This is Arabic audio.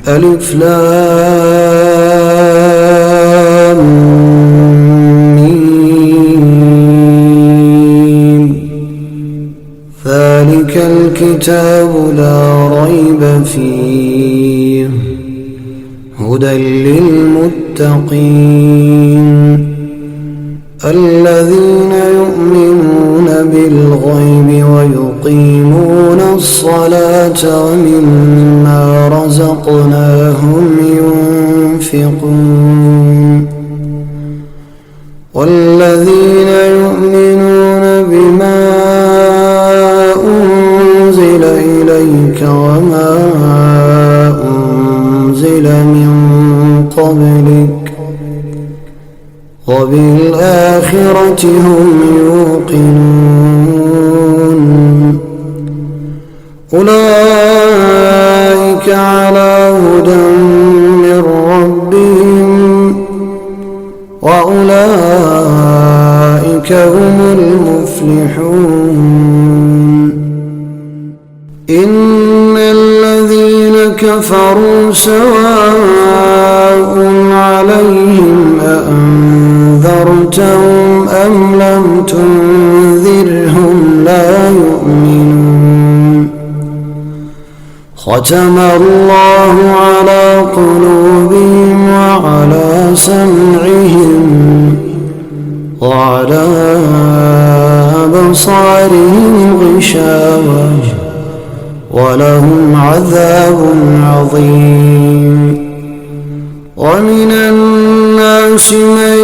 ألف لام ميم. ذلك الكتاب لا ريب فيه هدى للمتقين الذين يؤمنون بالغيب ويقيمون الصلاة ومما رزقناهم ينفقون والذين يؤمنون بما أنزل إليك وما أنزل من قبلك وبالآخرة هم يوقنون أولئك على هدى من ربهم وأولئك هم المفلحون إن الذين كفروا سواء عليهم أأنذرتهم أم لم تنذرهم لا يؤمنون ختم الله على قلوبهم وعلى سمعهم وعلى أبصارهم غشاوة ولهم عذاب عظيم ومن الناس من